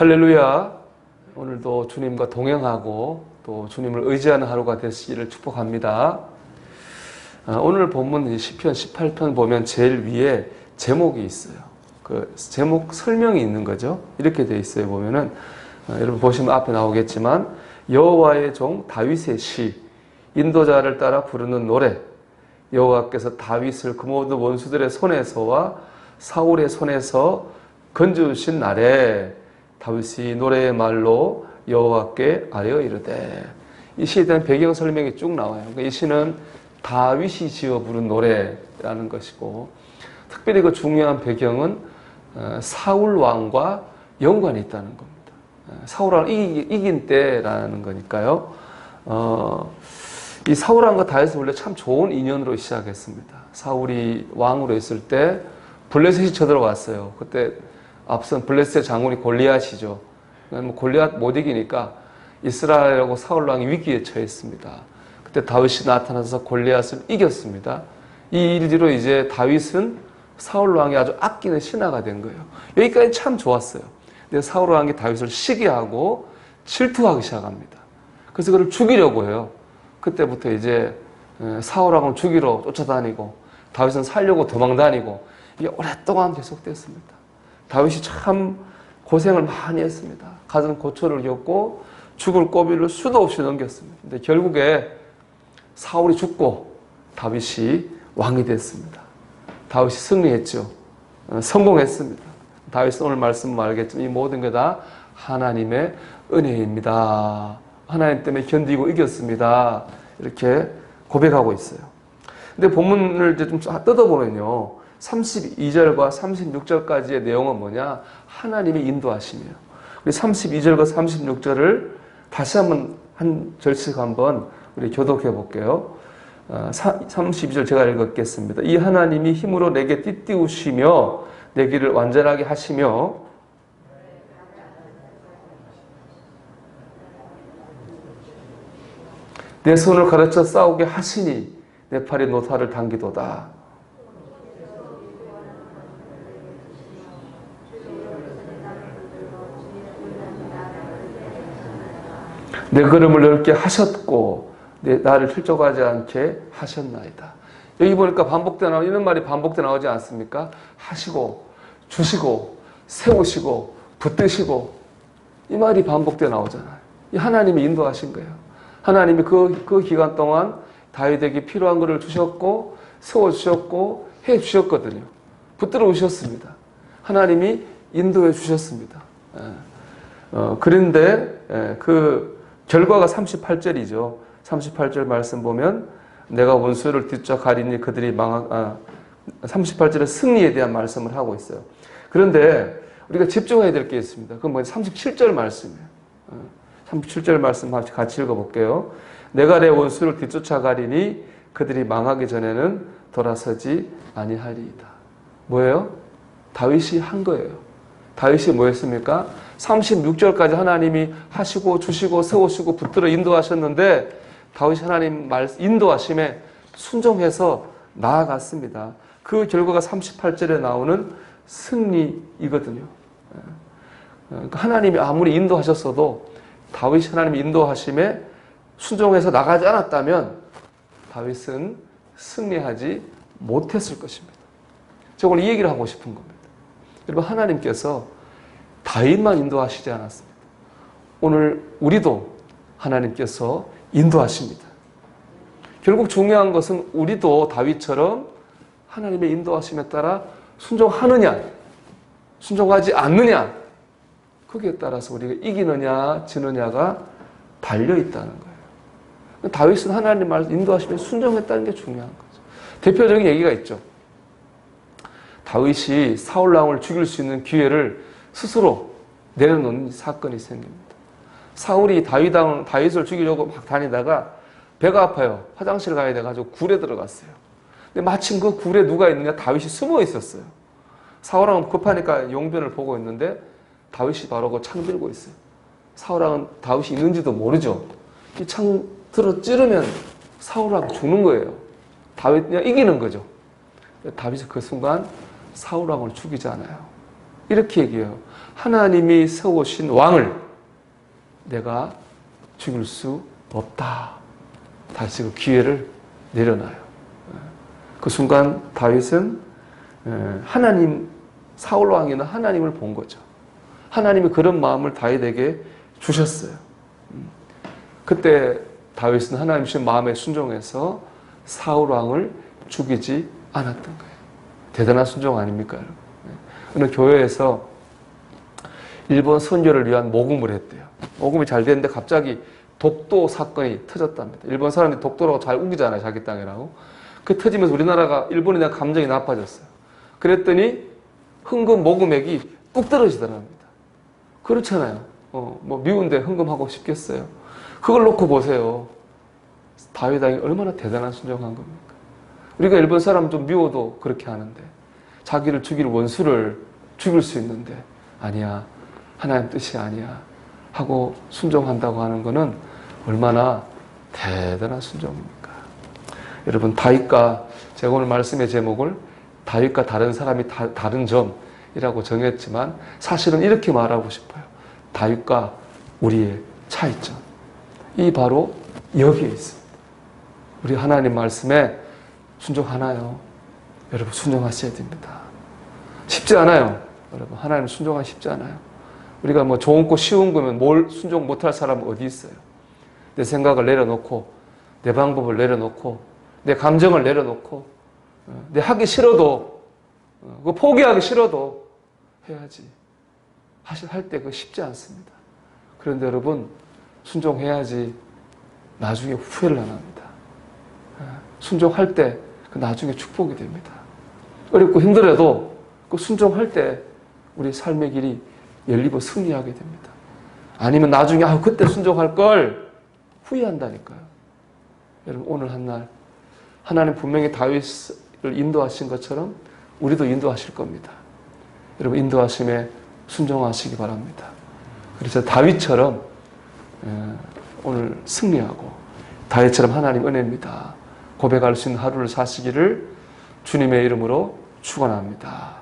할렐루야. 오늘도 주님과 동행하고 또 주님을 의지하는 하루가 되시기를 축복합니다. 오늘 본문 시편 18편 보면 제일 위에 제목이 있어요. 그 제목 설명이 있는 거죠. 이렇게 돼 있어요. 보면은 여러분 보시면 앞에 나오겠지만 여호와의 종 다윗의 시, 인도자를 따라 부르는 노래, 여호와께서 다윗을 그 모든 원수들의 손에서와 사울의 손에서 건져주신 날에 다윗이 노래의 말로 여호와께 아뢰어 이르되, 이 시에 대한 배경 설명이 쭉 나와요. 이 시는 다윗이 지어 부른 노래라는 것이고, 특별히 그 중요한 배경은 사울 왕과 연관이 있다는 겁니다. 사울 왕을 이긴 때라는 거니까요. 이 사울 왕과 다윗은 원래 참 좋은 인연으로 시작했습니다. 사울이 왕으로 있을 때 블레셋이 쳐들어왔어요. 그때 앞선 블레셋 장군이 골리앗이죠. 골리앗 못 이기니까 이스라엘하고 사울 왕이 위기에 처했습니다. 그때 다윗이 나타나서 골리앗을 이겼습니다. 이 일로 이제 다윗은 사울 왕이 아주 아끼는 신하가 된 거예요. 여기까지 참 좋았어요. 근데 사울 왕이 다윗을 시기하고 질투하기 시작합니다. 그래서 그를 죽이려고 해요. 그때부터 이제 사울 왕을 죽이러 쫓아다니고 다윗은 살려고 도망다니고, 이게 오랫동안 계속됐습니다. 다윗이 참 고생을 많이 했습니다. 가진 고초를 겪고 죽을 고비를 수도 없이 넘겼습니다. 근데 결국에 사울이 죽고 다윗이 왕이 됐습니다. 다윗이 승리했죠. 성공했습니다. 다윗은 오늘 말씀 알겠지만 이 모든 게 다 하나님의 은혜입니다. 하나님 때문에 견디고 이겼습니다. 이렇게 고백하고 있어요. 근데 본문을 이제 좀 뜯어보면요, 32절과 36절까지의 내용은 뭐냐? 하나님의 인도하심이에요. 우리 32절과 36절을 다시 한 절씩 한번 우리 교독해 볼게요. 32절 제가 읽겠습니다. 이 하나님이 힘으로 내게 띠띠우시며 내 길을 완전하게 하시며 내 손을 가르쳐 싸우게 하시니 내 팔에 노타를 당기도다. 내 걸음을 넓게 하셨고 나를 훌쩍하지 않게 하셨나이다. 여기 보니까 이런 말이 반복돼 나오지 않습니까? 하시고 주시고 세우시고 붙드시고, 이 말이 반복돼 나오잖아요. 이 하나님이 인도하신 거예요. 하나님이 그 기간 동안 다윗에게 필요한 것을 주셨고 세워주셨고 해주셨거든요. 붙들어 오셨습니다. 하나님이 인도해 주셨습니다. 그런데 그 결과가 38절이죠. 38절 말씀 보면 내가 원수를 뒤쫓아가리니 그들이 38절은 승리에 대한 말씀을 하고 있어요. 그런데 우리가 집중해야 될 게 있습니다. 그건 뭐냐? 37절 말씀이에요. 37절 말씀 같이 읽어볼게요. 내가 내 원수를 뒤쫓아가리니 그들이 망하기 전에는 돌아서지 아니하리이다. 뭐예요? 다윗이 한 거예요. 다윗이 뭐였습니까? 36절까지 하나님이 하시고 주시고 세우시고 붙들어 인도하셨는데 다윗이 하나님 인도하심에 순종해서 나아갔습니다. 그 결과가 38절에 나오는 승리이거든요. 하나님이 아무리 인도하셨어도 다윗이 하나님이 인도하심에 순종해서 나가지 않았다면 다윗은 승리하지 못했을 것입니다. 제가 오늘 이 얘기를 하고 싶은 겁니다. 여러분, 하나님께서 다윗만 인도하시지 않았습니다. 오늘 우리도 하나님께서 인도하십니다. 결국 중요한 것은 우리도 다윗처럼 하나님의 인도하심에 따라 순종하느냐, 순종하지 않느냐, 거기에 따라서 우리가 이기느냐 지느냐가 달려있다는 거예요. 다윗은 하나님 말 인도하심에 순종했다는 게 중요한 거죠. 대표적인 얘기가 있죠. 다윗이 사울 왕을 죽일 수 있는 기회를 스스로 내려놓는 사건이 생깁니다. 사울이 다윗을 죽이려고 막 다니다가 배가 아파요. 화장실 가야 돼가지고 굴에 들어갔어요. 근데 마침 그 굴에 누가 있느냐? 다윗이 숨어 있었어요. 사울 왕은 급하니까 용변을 보고 있는데 다윗이 바로 그 창 들고 있어요. 사울 왕은 다윗이 있는지도 모르죠. 이 창 들어 찌르면 사울 왕 죽는 거예요. 다윗 그냥 이기는 거죠. 다윗이 그 순간 사울 왕을 죽이잖아요. 이렇게 얘기해요. 하나님이 세우신 왕을 내가 죽일 수 없다. 다시 그 기회를 내려놔요. 그 순간 다윗은 하나님, 사울 왕이나 하나님을 본 거죠. 하나님이 그런 마음을 다윗에게 주셨어요. 그때 다윗은 하나님 주신 마음에 순종해서 사울 왕을 죽이지 않았던 거예요. 대단한 순종 아닙니까, 여러분? 어느 교회에서 일본 선교를 위한 모금을 했대요. 모금이 잘 됐는데 갑자기 독도 사건이 터졌답니다. 일본 사람들이 독도라고 잘 우기잖아요, 자기 땅이라고. 그 터지면서 우리나라가, 일본에 대한 감정이 나빠졌어요. 그랬더니 헌금 모금액이 뚝 떨어지더랍니다. 그렇잖아요. 뭐 미운데 헌금하고 싶겠어요. 그걸 놓고 보세요. 다윗 왕이 얼마나 대단한 순종한 겁니까? 우리가 일본 사람 좀 미워도 그렇게 하는데, 자기를 죽일 원수를 죽일 수 있는데, 아니야, 하나님 뜻이 아니야 하고 순종한다고 하는 것은 얼마나 대단한 순종입니까? 여러분, 다윗과, 제가 오늘 말씀의 제목을 다윗과 다른 사람이 다른 점이라고 정했지만 사실은 이렇게 말하고 싶어요. 다윗과 우리의 차이점. 이 바로 여기에 있습니다. 우리 하나님 말씀에 순종하나요? 여러분, 순종하셔야 됩니다. 쉽지 않아요. 여러분, 하나님 순종하기 쉽지 않아요. 우리가 뭐 좋은 거 쉬운 거면 뭘 순종 못할 사람은 어디 있어요? 내 생각을 내려놓고, 내 방법을 내려놓고, 내 감정을 내려놓고, 내 하기 싫어도, 그거 포기하기 싫어도 해야지. 할 때 그거 쉽지 않습니다. 그런데 여러분, 순종해야지 나중에 후회를 안 합니다. 순종할 때 그 나중에 축복이 됩니다. 어렵고 힘들어도 그 순종할 때 우리 삶의 길이 열리고 승리하게 됩니다. 아니면 나중에 그때 순종할 걸 후회한다니까요. 여러분, 오늘 한날 하나님 분명히 다윗을 인도하신 것처럼 우리도 인도하실 겁니다. 여러분, 인도하심에 순종하시기 바랍니다. 그래서 다윗처럼 오늘 승리하고 다윗처럼 하나님 은혜입니다 고백할 수 있는 하루를 사시기를 주님의 이름으로 축원합니다.